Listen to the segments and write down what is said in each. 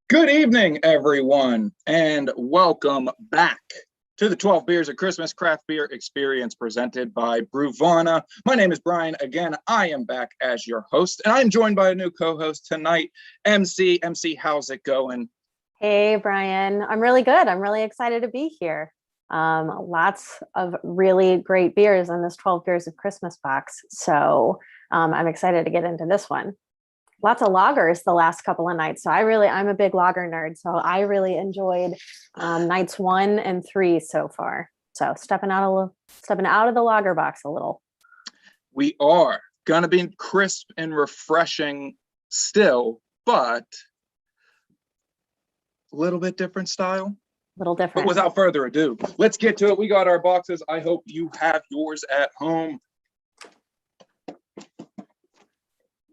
Good evening, everyone, and welcome back to the 12 Beers of Christmas Craft Beer Experience presented by Brewvana. My name is Brian. Again, I am back as your host, and I'm joined by a new co-host tonight, MC. MC, how's it going? Hey, Brian. I'm really good. I'm really excited to be here. Lots of really great beers in this 12 Beers of Christmas box. So I'm excited to get into this one. Lots of lagers the last couple of nights. So I'm a big lager nerd. So I really enjoyed nights 1 and 3 so far. So stepping out of the lager box a little. We are gonna be crisp and refreshing still, but a little bit different style. Little different. But without further ado, let's get to it. We got our boxes. I hope you have yours at home.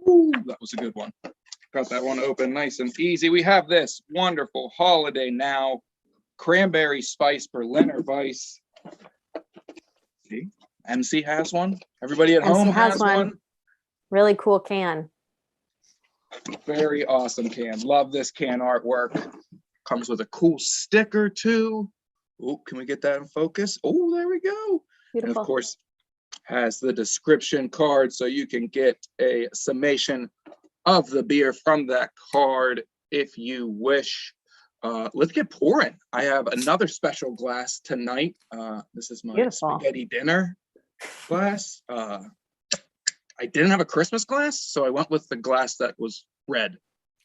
Ooh, that was a good one. Got that one open nice and easy. We have this wonderful Holiday Now Cranberry Spice Berliner Weiss. See, MC has one. Everybody at home has one. Really cool can. Very awesome can. Love this can artwork. Comes with a cool sticker too. Oh, can we get that in focus? Oh, there we go. Beautiful. And of course, has the description card so you can get a summation of the beer from that card if you wish. Let's get pouring. I have another special glass tonight. This is my spaghetti dinner glass. I didn't have a Christmas glass, so I went with the glass that was red.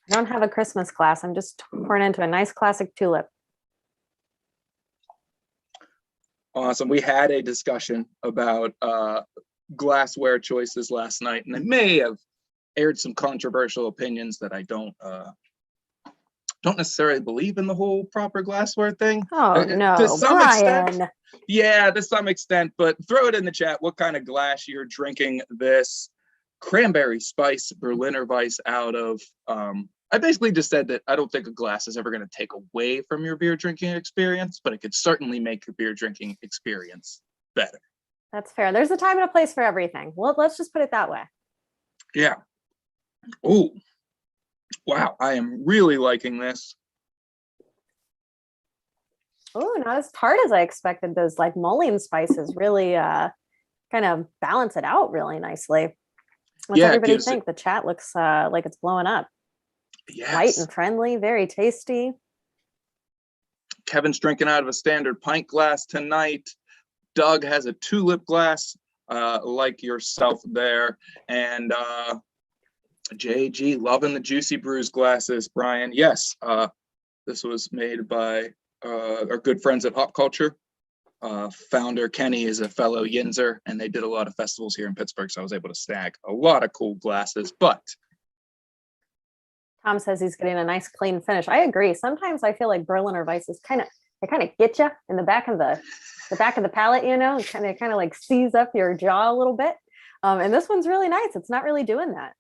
I don't have a Christmas glass. I'm just pouring into a nice classic tulip. Awesome. We had a discussion about glassware choices last night, and I may have aired some controversial opinions that I don't necessarily believe in the whole proper glassware thing. Oh no, to some Brian. extent, yeah, to some extent. But throw it in the chat. What kind of glass you're drinking this Cranberry Spice Berliner Weiss out of? I basically just said that I don't think a glass is ever going to take away from your beer drinking experience, but it could certainly make your beer drinking experience better. That's fair. There's a time and a place for everything. Well, let's just put it that way. Yeah. Oh, wow. I am really liking this. Oh, not as tart as I expected. Those like mullein spices really kind of balance it out really nicely. What's everybody think? The chat looks like it's blowing up. Yes. Light and friendly, very tasty. Kevin's drinking out of a standard pint glass tonight. Doug has a tulip glass, like yourself there. And JG loving the Juicy Brews glasses, Brian. Yes, this was made by our good friends at Hop Culture. Founder Kenny is a fellow Yinzer, and they did a lot of festivals here in Pittsburgh, so I was able to snag a lot of cool glasses. But Tom says he's getting a nice clean finish. I agree. Sometimes I feel like Berliner Weiss is kind of get you in the back of the palate, you know, kind of like seize up your jaw a little bit. And this one's really nice. It's not really doing that.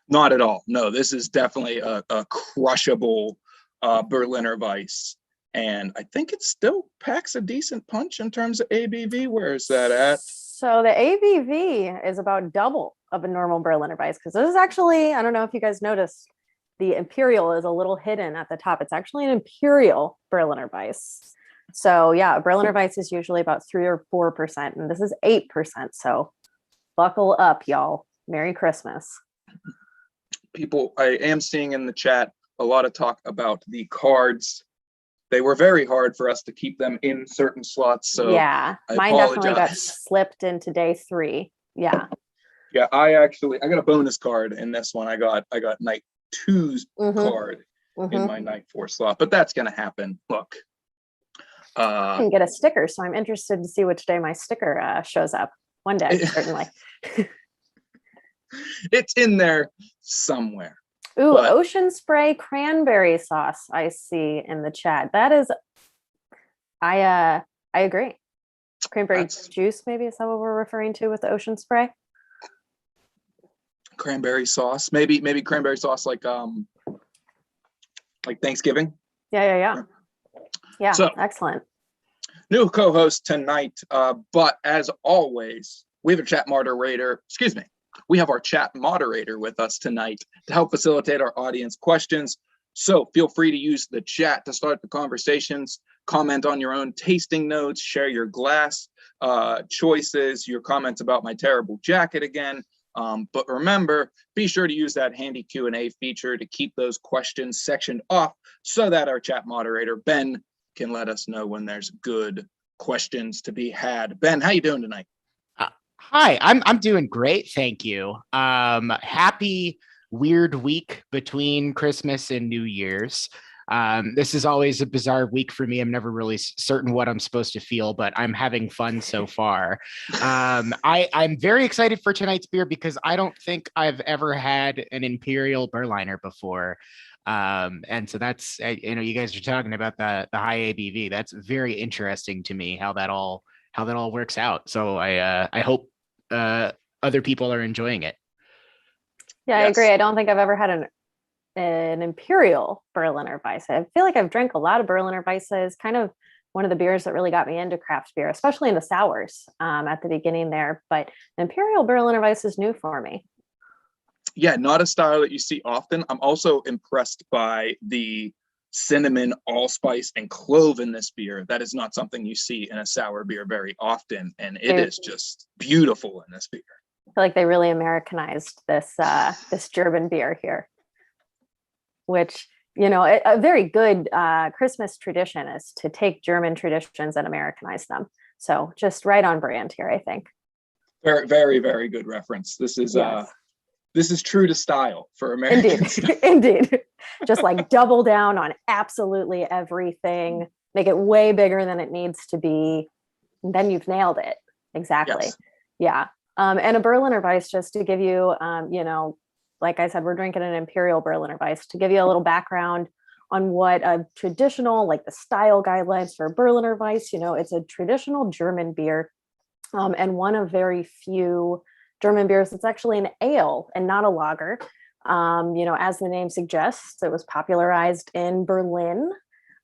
Not at all. No, this is definitely a crushable Berliner Weiss. And I think it still packs a decent punch in terms of ABV. Where is that at? So the ABV is about double of a normal Berliner Weiss, because this is actually, I don't know if you guys noticed, the Imperial is a little hidden at the top. It's actually an Imperial Berliner Weiss. So yeah, Berliner Weiss is usually about 3 or 4%, and this is 8%. So buckle up, y'all. Merry Christmas. People, I am seeing in the chat a lot of talk about the cards. They were very hard for us to keep them in certain slots. So yeah, mine definitely got slipped into day 3. Yeah. Yeah, I got a bonus card in this one. I got night 2's card in my night 4 slot, but that's gonna happen. Look, I can get a sticker, so I'm interested to see which day my sticker shows up. One day, certainly. It's in there somewhere. Ooh, Ocean Spray cranberry sauce I see in the chat. That is, I agree. Cranberry juice, maybe, is that what we're referring to with the Ocean Spray? Cranberry sauce, maybe cranberry sauce like Thanksgiving. Yeah. So, excellent. New co-host tonight, but as always, we have a chat moderator. We have our chat moderator with us tonight to help facilitate our audience questions. So feel free to use the chat to start the conversations, comment on your own tasting notes, share your glass choices, your comments about my terrible jacket again. But remember, be sure to use that handy Q&A feature to keep those questions sectioned off so that our chat moderator, Ben, can let us know when there's good questions to be had. Ben, how you doing tonight? Hi, I'm doing great, thank you. Happy weird week between Christmas and New Year's. This is always a bizarre week for me. I'm never really certain what I'm supposed to feel, but I'm having fun so far. I'm very excited for tonight's beer because I don't think I've ever had an Imperial Berliner before. And so that's, you guys are talking about the high ABV. That's very interesting to me how that all works out. So I hope other people are enjoying it. Yeah, Yes. I agree. I don't think I've ever had an Imperial Berliner Weisse. I feel like I've drank a lot of Berliner Weisses, kind of one of the beers that really got me into craft beer, especially in the sours at the beginning there. But Imperial Berliner Weisse is new for me. Yeah, not a style that you see often. I'm also impressed by the cinnamon, allspice, and clove in this beer. That is not something you see in a sour beer very often, and it is just beautiful in this beer. I feel like they really Americanized this German beer here, which, a very good Christmas tradition is to take German traditions and Americanize them. So just right on brand here, I think. Very, very, very good reference. This is Yes. This is true to style for Americans. Indeed. Just like double down on absolutely everything, make it way bigger than it needs to be. And then you've nailed it. Exactly. Yes. Yeah. And a Berliner Weisse, just to give you, like I said, we're drinking an Imperial Berliner Weisse, to give you a little background on what a traditional, like the style guidelines for Berliner Weisse, it's a traditional German beer, and one of very few German beers that's actually an ale and not a lager. As the name suggests, it was popularized in Berlin,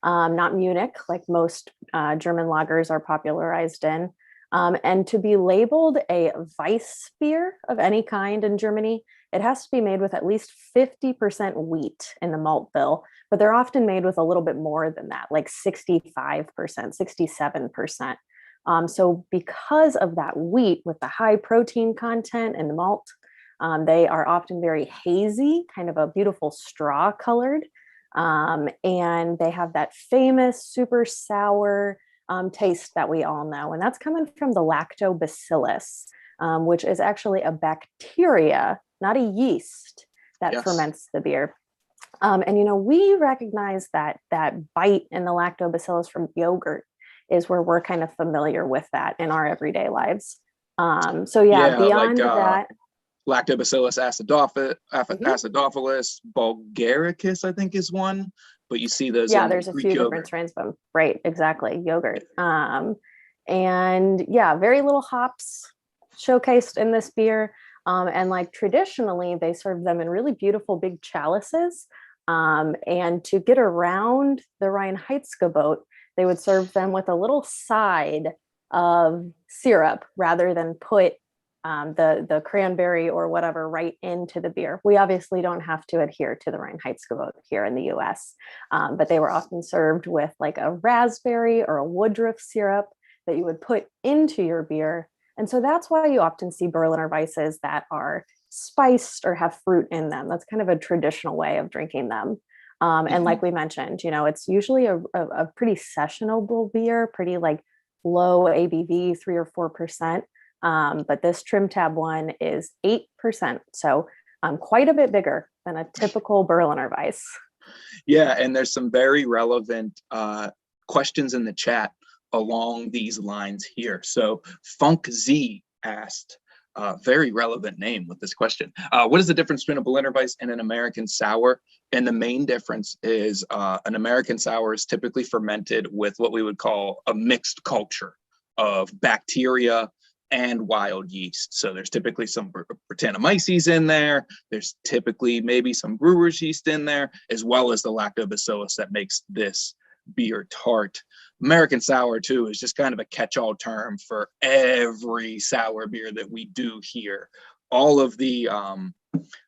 not Munich, like most German lagers are popularized in. And to be labeled a Weiss beer of any kind in Germany, it has to be made with at least 50% wheat in the malt bill, but they're often made with a little bit more than that, like 65%, 67%. So because of that wheat with the high protein content and the malt, they are often very hazy, kind of a beautiful straw colored. And they have that famous super sour taste that we all know. And that's coming from the lactobacillus, which is actually a bacteria, not a yeast, that ferments the beer. And we recognize that bite in the lactobacillus from yogurt is where we're kind of familiar with that in our everyday lives. Beyond like, that. Lactobacillus acidophilus, bulgaricus, I think is one, but you see those. Yeah, there's a few different strains of them. Right, exactly, yogurt. Very little hops showcased in this beer. And like traditionally, they serve them in really beautiful big chalices. And to get around the Reinheitsgebot, they would serve them with a little side of syrup rather than put the cranberry or whatever right into the beer. We obviously don't have to adhere to the Reinheitsgebot here in the US, but they were often served with like a raspberry or a woodruff syrup that you would put into your beer. And so that's why you often see Berliner Weisses that are spiced or have fruit in them. That's kind of a traditional way of drinking them. And like we mentioned, it's usually a pretty sessionable beer, pretty like low ABV, 3 or 4%. But this TrimTab one is 8%. So quite a bit bigger than a typical Berliner Weisse. Yeah, and there's some very relevant questions in the chat along these lines here. So Funk Z asked, very relevant name with this question. What is the difference between a Berliner Weisse and an American sour? And the main difference is an American sour is typically fermented with what we would call a mixed culture of bacteria and wild yeast. So there's typically some Brettanomyces in there. There's typically maybe some brewer's yeast in there, as well as the lactobacillus that makes this beer tart. American sour too is just kind of a catch-all term for every sour beer that we do here. All of the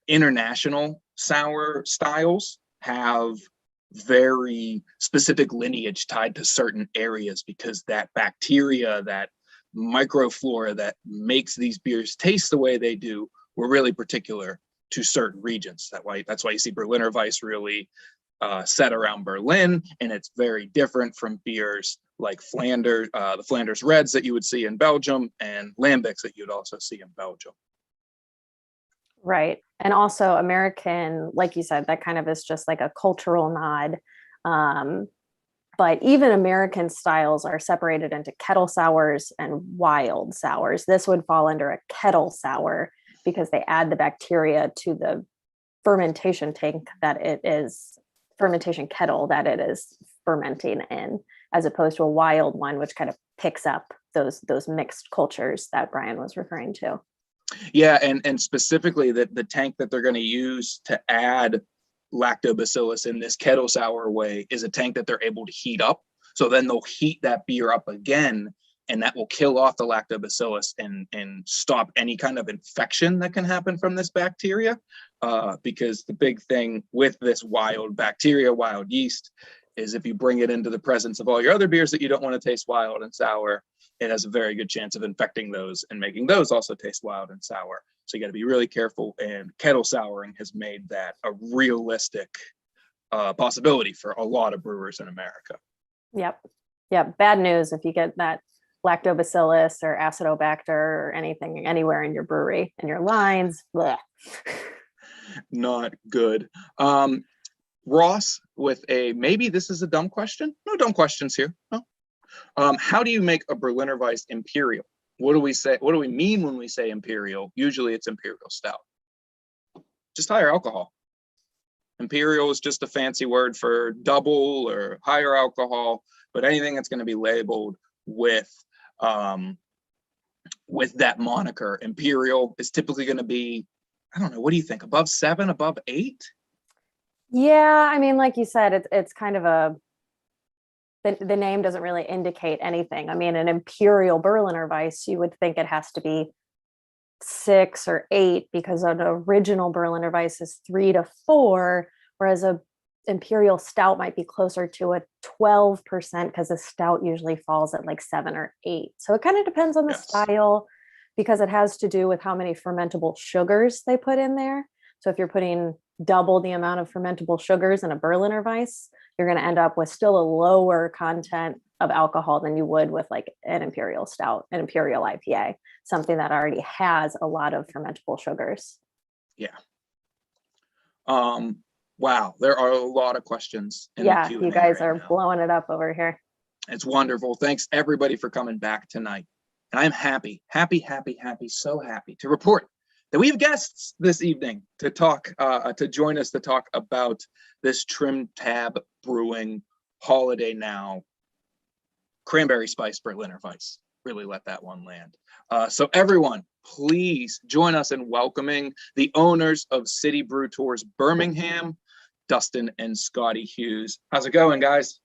international sour styles have very specific lineage tied to certain areas, because that bacteria, that microflora that makes these beers taste the way they do were really particular to certain regions. That's why you see Berliner Weiss really set around Berlin, and it's very different from beers like Flanders, the Flanders Reds that you would see in Belgium, and Lambics that you'd also see in Belgium. Right. And also American, like you said, that kind of is just like a cultural nod. But even American styles are separated into kettle sours and wild sours. This would fall under a kettle sour because they add the bacteria to the fermentation tank fermentation kettle that it is fermenting in, as opposed to a wild one, which kind of picks up those mixed cultures that Brian was referring to. Yeah, and specifically the tank that they're going to use to add lactobacillus in this kettle sour way is a tank that they're able to heat up. So then they'll heat that beer up again, and that will kill off the lactobacillus and stop any kind of infection that can happen from this bacteria. Because the big thing with this wild bacteria, wild yeast, is if you bring it into the presence of all your other beers that you don't want to taste wild and sour, it has a very good chance of infecting those and making those also taste wild and sour. So you got to be really careful, and kettle souring has made that a realistic possibility for a lot of brewers in America. Yep. Bad news if you get that lactobacillus or acidobacter or anything anywhere in your brewery and your lines. Bleh. Not good. Ross, with maybe this is a dumb question. No dumb questions here. No. How do you make a Berliner Weiss Imperial? What do we say? What do we mean when we say Imperial? Usually it's Imperial Stout. Just higher alcohol. Imperial is just a fancy word for double or higher alcohol, but anything that's going to be labeled with that moniker, Imperial, is typically going to be, I don't know, what do you think? Above 7, above 8? Yeah, I mean, like you said, it's kind of the name doesn't really indicate anything. I mean, an Imperial Berliner Weiss, you would think it has to be 6 or 8 because an original Berliner Weiss is 3 to 4, whereas a Imperial Stout might be closer to a 12% because a stout usually falls at like 7 or 8. So it kind of depends on the style, because it has to do with how many fermentable sugars they put in there. So if you're putting double the amount of fermentable sugars in a Berliner Weiss, you're going to end up with still a lower content of alcohol than you would with like an Imperial Stout, an Imperial IPA, something that already has a lot of fermentable sugars. Yeah. Wow, there are a lot of quesys. Yeah, you guys are blowing it up over here. It's wonderful. Thanks everybody for coming back tonight. And I'm happy, so happy to report that we have guests this evening to talk, to join us to talk about this TrimTab Brewing Holiday Now Cranberry Spice Berliner Weiss. Really let that one land. So everyone, please join us in welcoming the owners of City Brew Tours Birmingham, Dustin and Scottie Hughes. How's it going, guys?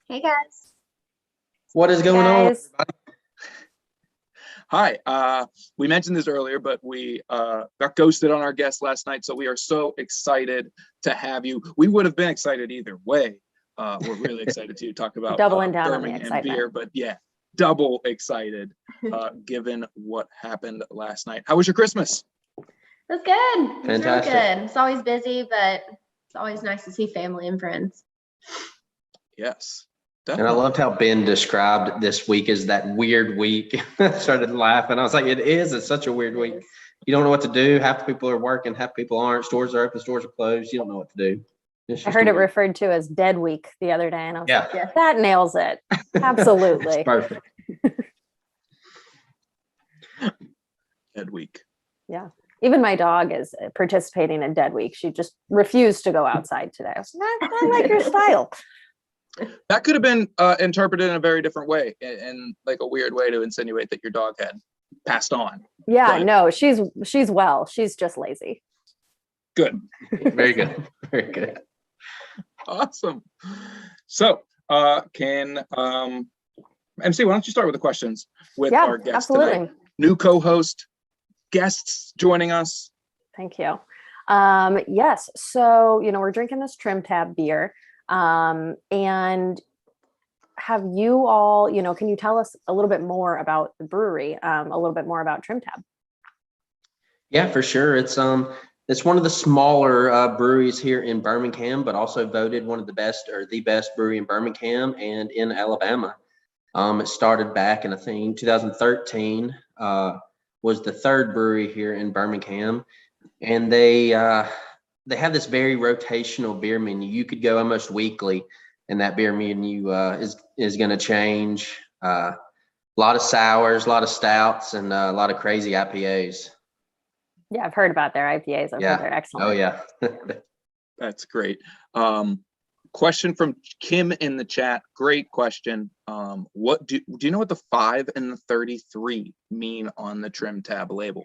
Hey, guys. What is going on? Hi, we mentioned this earlier, but we got ghosted on our guest last night, so we are so excited to have you. We would have been excited either way. We're really excited to talk about doubling down Birmingham on the beer, but yeah, double excited given what happened last night. How was your Christmas? It was good. It was Fantastic. real good. It's always busy, but it's always nice to see family and friends. Yes. And I loved how Ben described this week as that weird week. I started laughing. I was like, it is. It's such a weird week. You don't know what to do. Half the people are working, half people aren't. Stores are open, stores are closed. You don't know what to do. I heard it referred to as Dead Week the other day, and I was like, yeah, that nails it. Absolutely. Perfect. Dead Week. Yeah. Even my dog is participating in Dead Week. She just refused to go outside today. I was like, I like your style. That could have been interpreted in a very different way, in like a weird way to insinuate that your dog had passed on. Yeah, no, she's well. She's just lazy. Good. Very good. Very good. Awesome. So MC, why don't you start with the questions with our guest absolutely. tonight? New co-host, guests joining us. Thank you. Yes. So, we're drinking this TrimTab beer. And have you all, can you tell us a little bit more about the brewery, a little bit more about TrimTab? Yeah, for sure. It's one of the smaller breweries here in Birmingham, but also voted one of the best or the best brewery in Birmingham and in Alabama. It started back in, I think, 2013, was the third brewery here in Birmingham. And they have this very rotational beer menu. You could go almost weekly, and that beer menu is going to change. A lot of sours, a lot of stouts, and a lot of crazy IPAs. Yeah, I've heard about their IPAs. I've heard they're excellent. Oh, yeah. That's great. Question from Kim in the chat. Great question. What do you know what the 5 and the 33 mean on the TrimTab label?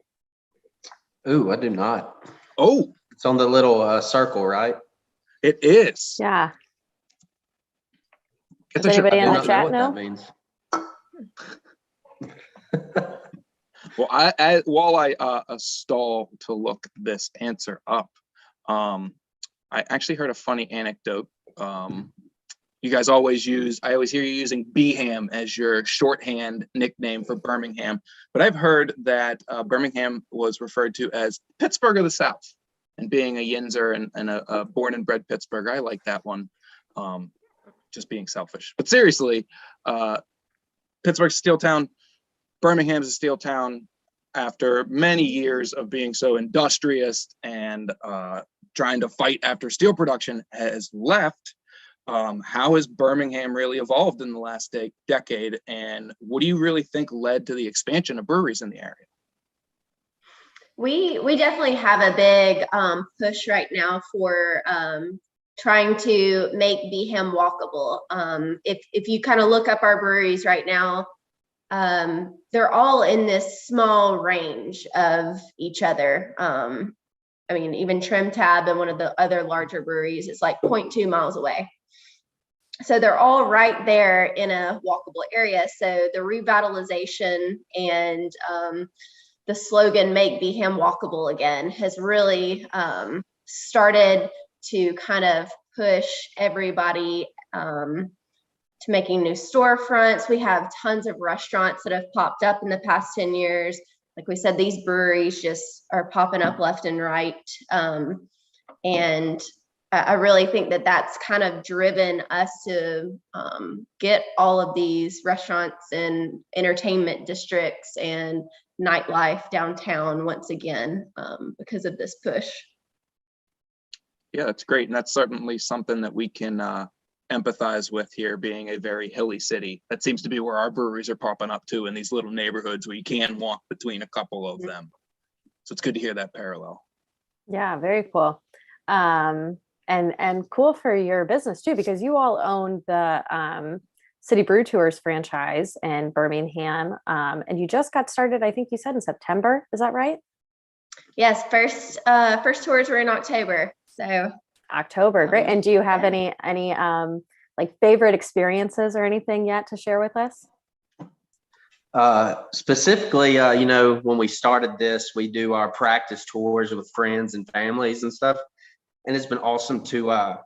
Ooh, I do not. Oh, it's on the little circle, right? It is. Yeah. Does anybody in the chat what know? That means. Well, while I stall to look this answer up, I actually heard a funny anecdote. You guys I always hear you using Beham as your shorthand nickname for Birmingham, but I've heard that Birmingham was referred to as Pittsburgh of the South, and being a Yinzer and a born and bred Pittsburgher, I like that one. Just being selfish, but seriously, Pittsburgh's a steel town. Birmingham's a steel town. After many years of being so industrious and trying to fight after steel production has left, how has Birmingham really evolved in the last decade? And what do you really think led to the expansion of breweries in the area? We definitely have a big push right now for trying to make Beham walkable. If you kind of look up our breweries right now, they're all in this small range of each other. I mean, even TrimTab and one of the other larger breweries is like 0.2 miles away. So they're all right there in a walkable area. So the revitalization and the slogan "Make Beham Walkable Again" has really started to kind of push everybody to making new storefronts. We have tons of restaurants that have popped up in the past 10 years. Like we said, these breweries just are popping up left and right. And I really think that that's kind of driven us to get all of these restaurants and entertainment districts and nightlife downtown once again because of this push. Yeah, that's great. And that's certainly something that we can empathize with here, being a very hilly city. That seems to be where our breweries are popping up too, in these little neighborhoods where you can walk between a couple of them. So it's good to hear that parallel. Yeah, very cool. And cool for your business too, because you all own the City Brew Tours franchise in Birmingham. And you just got started, I think you said in September. Is that right? Yes, first tours were in October. So October, great. And do you have any like favorite experiences or anything yet to share with us? Specifically, when we started this, we do our practice tours with friends and families and stuff. And it's been awesome to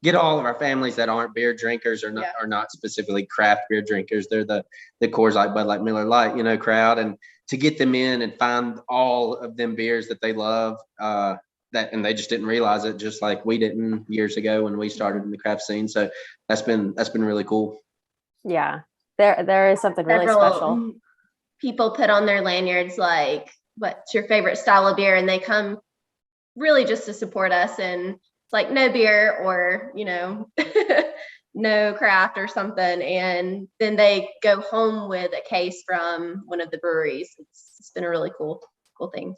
get all of our families that aren't beer drinkers or are not specifically craft beer drinkers. They're the Coors Light, Bud Light, Miller Lite, crowd, and to get them in and find all of them beers that they love, and they just didn't realize it, just like we didn't years ago when we started in the craft scene. So that's been really cool. Yeah, there is something really special. People put on their lanyards like, "What's your favorite style of beer?" And they come really just to support us, and it's like no beer or no craft or something, and then they go home with a case from one of the breweries. It's been a really cool thing.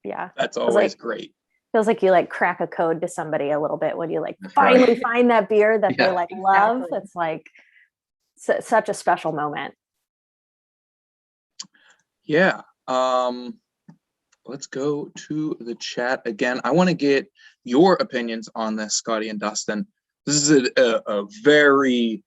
Yeah, that's always great. Feels like you like crack a code to somebody a little bit when you like finally find that beer that they like love. It's like such a special moment. Yeah. Let's go to the chat again. I want to get your opinions on this, Scottie and Dustin. This is a very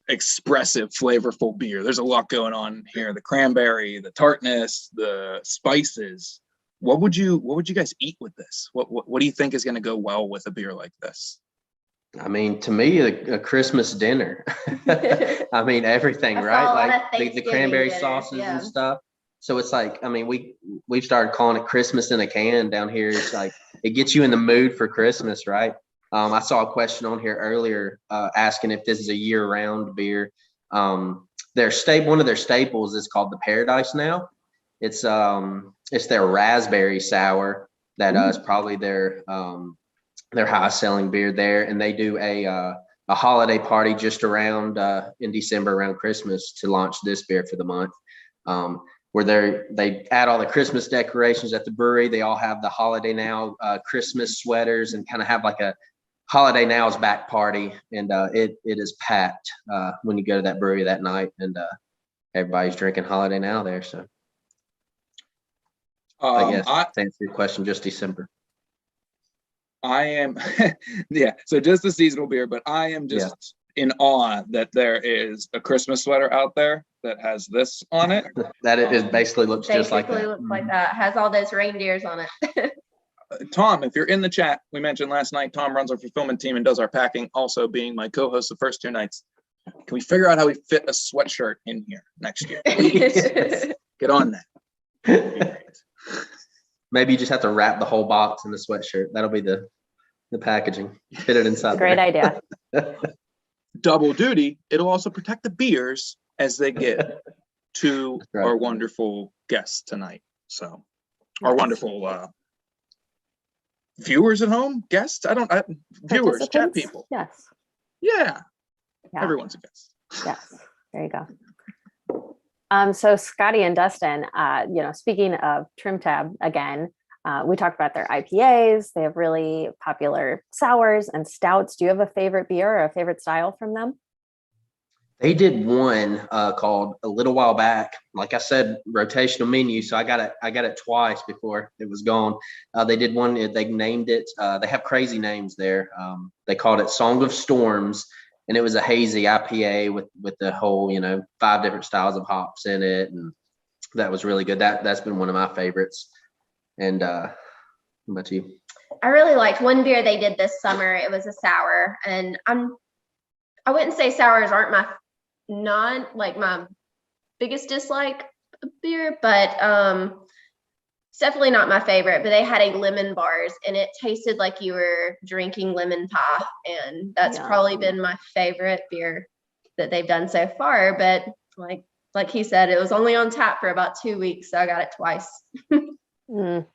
expressive, flavorful beer. There's a lot going on here. The cranberry, the tartness, the spices. What would you guys eat with this? What do you think is going to go well with a beer like this? I mean, to me, a Christmas dinner. I mean, everything, I saw right? a lot of Like the Thanksgiving cranberry dinners, sauces yeah. and stuff. So it's like, I mean, we've started calling it Christmas in a can down here. It's like it gets you in the mood for Christmas, right? I saw a question on here earlier asking if this is a year-round beer. One of their staples is called the Paradise Now. It's their raspberry sour that is probably their highest selling beer there, and they do a holiday party just around in December around Christmas to launch this beer for the month. Where they add all the Christmas decorations at the brewery. They all have the Holiday Now Christmas sweaters and kind of have like a Holiday Now's back party, and it is packed when you go to that brewery that night, and everybody's drinking Holiday Now there. So, but yes, to answer your question, just December. I am, yeah. So just a seasonal beer, but I am just in awe that there is a Christmas sweater out there that has this on it. That it is basically looks just like that. Looks like that. Has all those reindeers on it. Tom, if you're in the chat, we mentioned last night, Tom runs our fulfillment team and does our packing, also being my co-host the first 2 nights. Can we figure out how we fit a sweatshirt in here next year? Please? Get on that. Maybe you just have to wrap the whole box in the sweatshirt. That'll be the packaging. Fit it inside. Great idea. Double duty. It'll also protect the beers as they get to our wonderful guests tonight. So our wonderful viewers at home, guests. Viewers, chat people. Yes. Yeah. Everyone's a guest. Yes. There you go. So Scottie and Dustin, speaking of TrimTab again, we talked about their IPAs. They have really popular sours and stouts. Do you have a favorite beer or a favorite style from them? They did one called a little while back. Like I said, rotational menu. So I got it twice before it was gone. They did one. They named it. They have crazy names there. They called it Song of Storms. And it was a hazy IPA with the whole, 5 different styles of hops in it, and that was really good. That's been one of my favorites. And what about you? I really liked one beer they did this summer. It was a sour, and I wouldn't say sours aren't my biggest dislike of beer, but it's definitely not my favorite. But they had a lemon bars, and it tasted like you were drinking lemon pie, and that's probably been my favorite beer that they've done so far. But like he said, it was only on tap for about 2 weeks, so I got it twice. The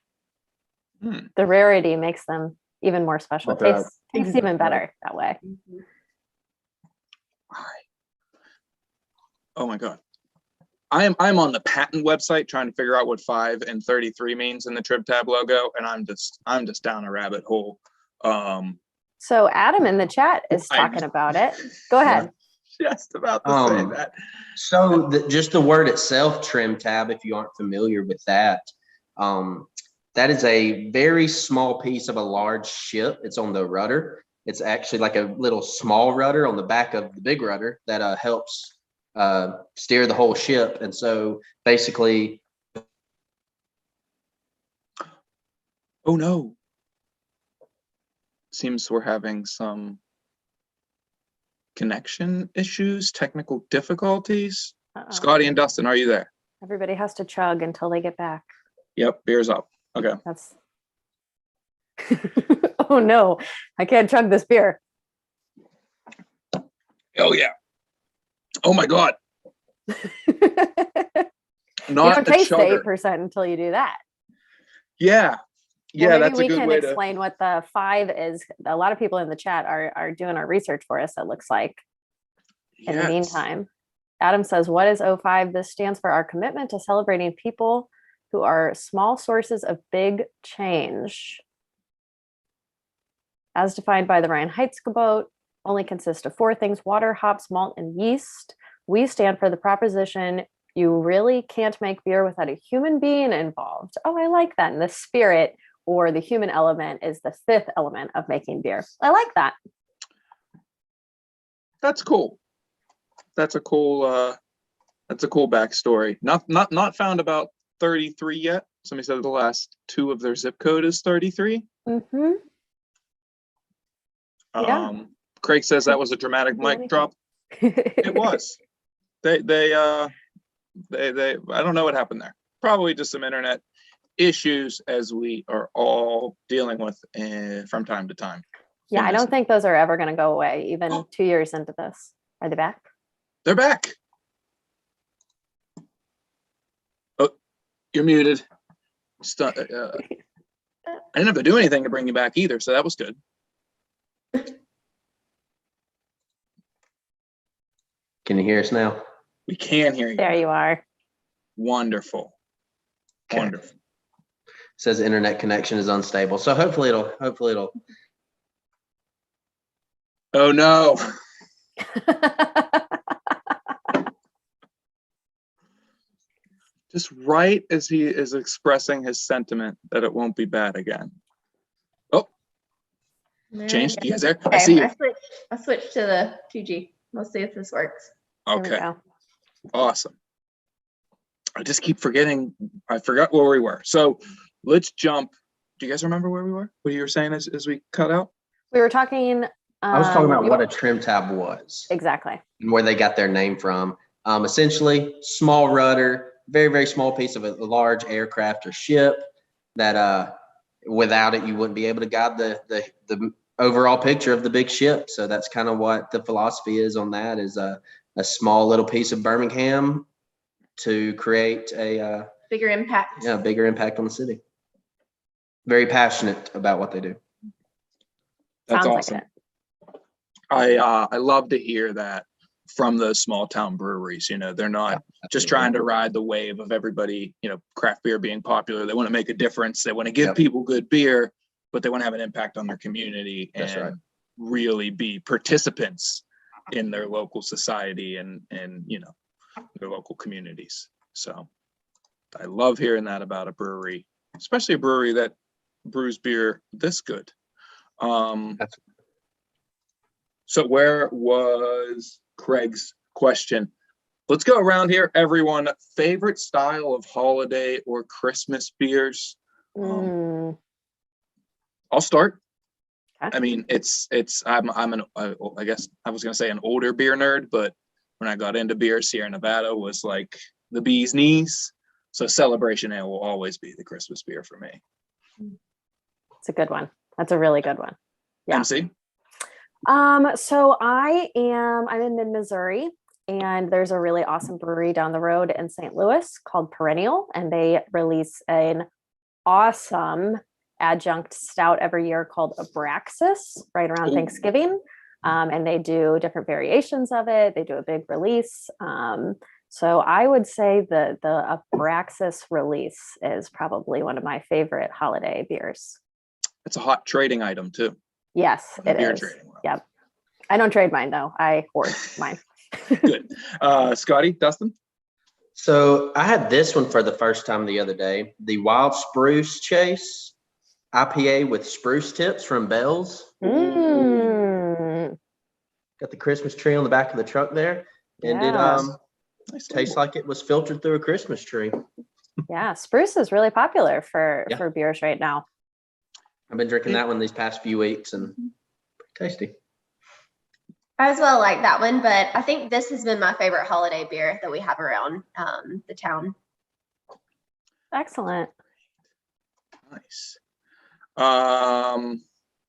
rarity makes them even more special. Tastes even better that way. Oh my God. I'm on the patent website trying to figure out what 5 and 33 means in the TrimTab logo, and I'm just down a rabbit hole. So Adam in the chat is talking about it. Go ahead. Just about to say that. So just the word itself, TrimTab, if you aren't familiar with that, that is a very small piece of a large ship. It's on the rudder. It's actually like a little small rudder on the back of the big rudder that helps steer the whole ship. And so basically, oh no, seems we're having some connection issues, technical difficulties. Scottie and Dustin, are you there? Everybody has to chug until they get back. Yep, beer's up. Okay. That's oh no, I can't chug this beer. Oh yeah. Oh my God. You don't taste the 8% until you do that. Yeah. Yeah, well, that's a good way to we can explain what the 5 is. A lot of people in the chat are doing our research for us, it looks like. In the meantime, Adam says, what is O5? This stands for our commitment to celebrating people who are small sources of big change. As defined by the Reinheitsgebot, only consists of 4 things: water, hops, malt, and yeast. We stand for the proposition you really can't make beer without a human being involved. Oh, I like that. And the spirit or the human element is the 5th element of making beer. I like that. That's cool. That's a cool backstory. Not found about 33 yet. Somebody said the last two of their zip code is 33. Mm-hmm. Yeah. Craig says that was a dramatic mic drop. It was. They I don't know what happened there. Probably just some internet issues, as we are all dealing with from time to time. Yeah, I don't think those are ever going to go away, even 2 years into this. Are they back? They're back. Oh, you're muted. I didn't have to do anything to bring you back either, so that was good. Can you hear us now? We can hear you. There you are. Wonderful. Okay. Wonderful. Says internet connection is unstable. So hopefully it'll. Oh no. Just right as he is expressing his sentiment that it won't be bad again. Oh, changed. You guys there? I see you. I switched to the 2G. We'll see if this works. Okay. Awesome. I just keep forgetting. I forgot where we were. So let's jump. Do you guys remember where we were? What you were saying as we cut out? We were talking. I was talking about what a trim tab was. Exactly. And where they got their name from. Essentially, small rudder, very, very small piece of a large aircraft or ship that without it, you wouldn't be able to guide the overall picture of the big ship. So that's kind of what the philosophy is on that, is a small little piece of Birmingham to create a bigger impact. Yeah, bigger impact on the city. Very passionate about what they do. That's Sounds awesome. like it. I love to hear that from those small town breweries. You know, they're not just trying to ride the wave of everybody, you know, craft beer being popular. They want to make a difference. They want to give people good beer, but they want to have an impact on their community and really be participants in their local society and you know, their local communities. So I love hearing that about a brewery, especially a brewery that brews beer this good. So where was Craig's question? Let's go around here, everyone. Favorite style of holiday or Christmas beers? I'll start. Okay. I mean, I guess I was gonna say an older beer nerd, but when I got into beer, Sierra Nevada was like the bee's knees. So Celebration Ale will always be the Christmas beer for me. It's a good one. That's a really good one. Yeah. MC? So I'm in mid-Missouri, and there's a really awesome brewery down the road in St. Louis called Perennial, and they release an awesome adjunct stout every year called Abraxas right around Thanksgiving. And they do different variations of it. They do a big release. So I would say the Abraxas release is probably one of my favorite holiday beers. It's a hot trading item too. Yes, it beer is. trading world. Yep. I don't trade mine though. I hoard mine. Good. Scottie, Dustin? So I had this one for the first time the other day. The Wild Spruce Chase IPA with spruce tips from Bell's. Mm. Got the Christmas tree on the back of the truck there. And it tastes like it was filtered through a Christmas tree. Yeah, spruce is really popular for beers right now. I've been drinking that one these past few weeks and pretty tasty. I as well like that one, but I think this has been my favorite holiday beer that we have around the town. Excellent. Nice.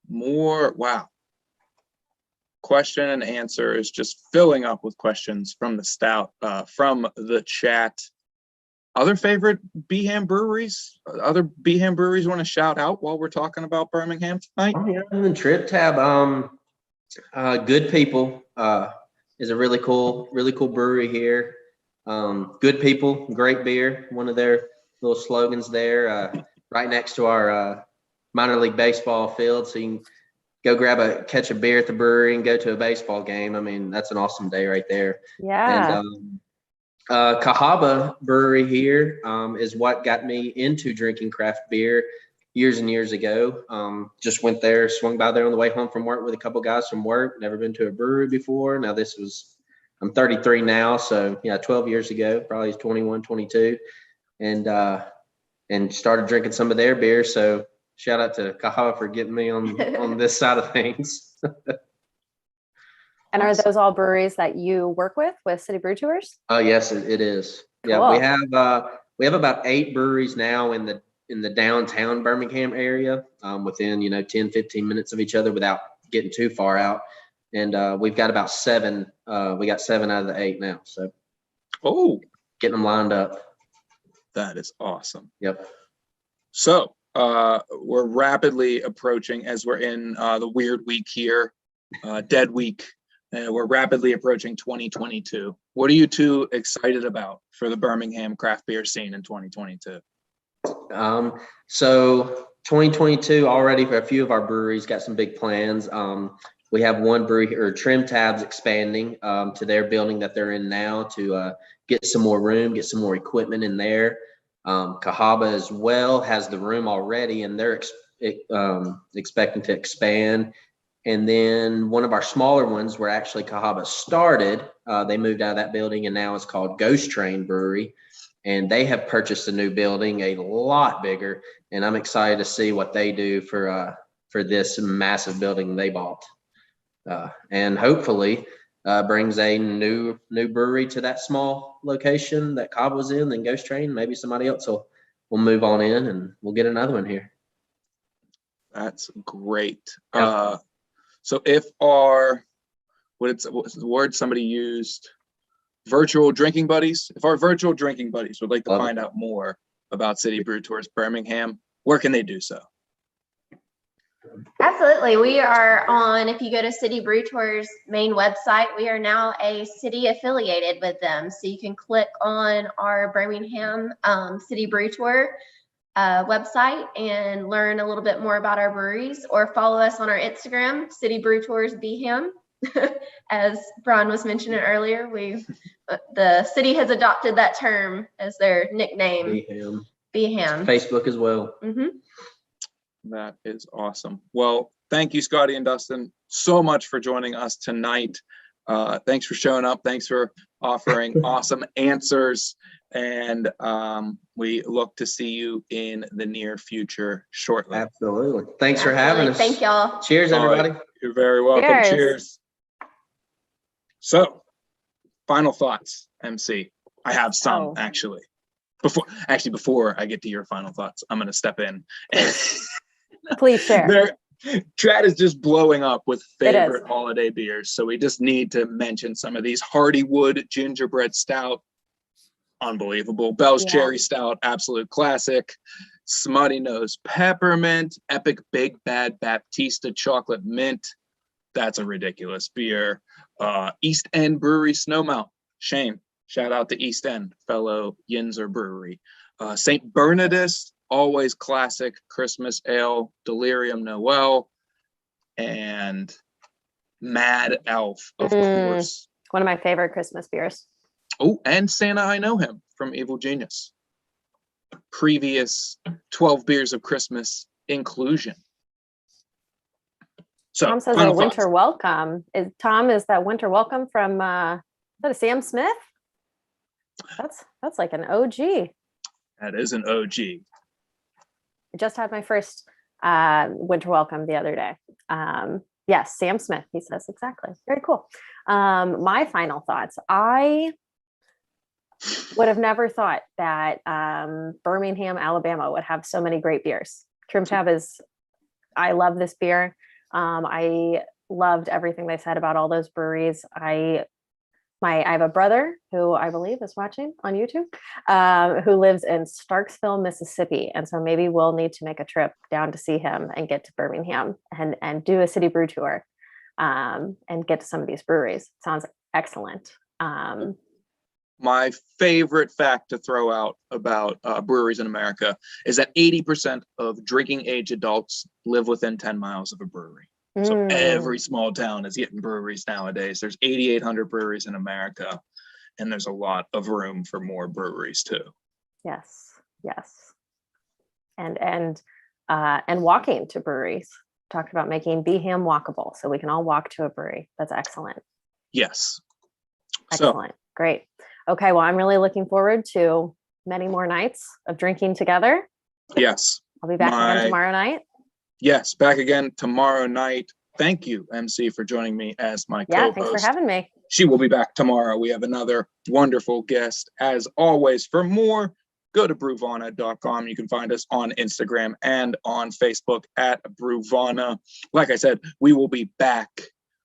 Wow. Question and answer is just filling up with questions from the from the chat. Other favorite Beeham breweries? Other Beeham breweries want to shout out while we're talking about Birmingham tonight? Oh, yeah, and then TrimTab, Good People is a really cool brewery here. Good People, great beer. One of their little slogans there, right next to our minor league baseball field, so you can go catch a beer at the brewery and go to a baseball game. I mean, that's an awesome day right there. Yeah. And Cahaba Brewery here is what got me into drinking craft beer years and years ago. Just went there, swung by there on the way home from work with a couple guys from work. Never been to a brewery before. Now I'm 33 now, so 12 years ago, probably 21, 22. And and started drinking some of their beer. So shout out to Kaha for getting me on this side of things. And are Awesome. those all breweries that you work with City Brew Tours? Oh, yes, it is. Yeah, Cool. we have about 8 breweries now in the downtown Birmingham area, within 10, 15 minutes of each other without getting too far out. And we've got about 7. We got 7 out of the 8 now. So Oh, getting them lined up. that is awesome. Yep. So we're rapidly approaching, as we're in the weird week here, dead week. We're rapidly approaching 2022. What are you two excited about for the Birmingham craft beer scene in 2022? So 2022 already for a few of our breweries got some big plans. We have one brewery, or TrimTab's expanding to their building that they're in now to get some more room, get some more equipment in there. Cahaba as well has the room already, and they're expecting to expand. And then one of our smaller ones where actually Cahaba started, they moved out of that building, and now it's called Ghost Train Brewery. And they have purchased a new building, a lot bigger. And I'm excited to see what they do for this massive building they bought. And hopefully brings a new brewery to that small location that Cahaba was in, then Ghost Train. Maybe somebody else will move on in, and we'll get another one here. That's great. Yep. So if what's the word somebody used? Virtual drinking buddies. If our virtual drinking buddies would like to find out more about City Brew Tours Birmingham, where can they do so? Absolutely. We are on, if you go to City Brew Tours main website, we are now a city affiliated with them. So you can click on our Birmingham City Brew Tour website and learn a little bit more about our breweries, or follow us on our Instagram, City Brew Tours BHAM. As Brian was mentioning earlier, the city has adopted that term as their nickname. BHAM. Facebook as well. Mm-hmm. That is awesome. Well, thank you, Scottie and Dustin, so much for joining us tonight. Thanks for showing up. Thanks for offering awesome answers. And we look to see you in the near future shortly. Absolutely. Thanks for having us. Thank y'all. Cheers, everybody. You're very welcome. Cheers. Cheers. So, final thoughts, MC. I have some actually. Before I get to your final thoughts, I'm going to step in. Please share. Chat is just blowing up with favorite holiday beers. So we just need to mention some of these. Hardywood Gingerbread Stout, unbelievable. Bell's Cherry Stout, absolute classic. Smutty Nose Peppermint, Epic Big Bad Baptista Chocolate Mint. That's a ridiculous beer. East End Brewery Snowmelt. Shame. Shout out to East End, fellow Yinzer Brewery. St. Bernardus, always classic Christmas ale. Delirium Noel. And Mad Elf, of course. One of my favorite Christmas beers. Oh, and Santa I Know Him from Evil Genius. Previous 12 Beers of Christmas inclusion. So, Tom says a winter welcome. Is that winter welcome from is that a Sam Smith? That's like an OG. That is an OG. I just had my first winter welcome the other day. Yes, Sam Smith, he says exactly. Very cool. My final thoughts. I would have never thought that Birmingham, Alabama would have so many great beers. TrimTab I love this beer. I loved everything they said about all those breweries. I have a brother who I believe is watching on YouTube, who lives in Starksville, Mississippi. And so maybe we'll need to make a trip down to see him and get to Birmingham and do a City Brew Tour and get to some of these breweries. Sounds excellent. My favorite fact to throw out about breweries in America is that 80% of drinking age adults live within 10 miles of a brewery. So every small town is getting breweries nowadays. There's 8,800 breweries in America, and there's a lot of room for more breweries too. Yes. And walking to breweries. Talked about making BHAM walkable, so we can all walk to a brewery. That's excellent. Yes. Excellent. Great. Okay. Well, I'm really looking forward to many more nights of drinking together Yes. I'll be back again My- tomorrow night. Yes, back again tomorrow night. Thank you, MC, for joining me as my Yeah, co-host. thanks for having me. She will be back tomorrow. We have another wonderful guest. As always, for more, go to brewvana.com. You can find us on Instagram and on Facebook at Brewvana. Like I said, we will be back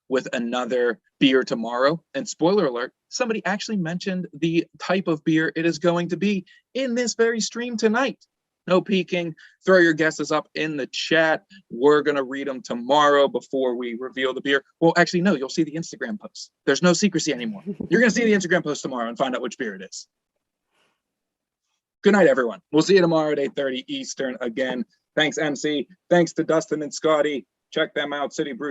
with another beer tomorrow. And spoiler alert, somebody actually mentioned the type of beer it is going to be in this very stream tonight. No peeking. Throw your guesses up in the chat. We're going to read them tomorrow before we reveal the beer. Well, actually, no, you'll see the Instagram post. There's no secrecy anymore. You're going to see the Instagram post tomorrow and find out which beer it is. Good night, everyone. We'll see you tomorrow at 8:30 Eastern again. Thanks, MC. Thanks to Dustin and Scotty. Check them out, City Brew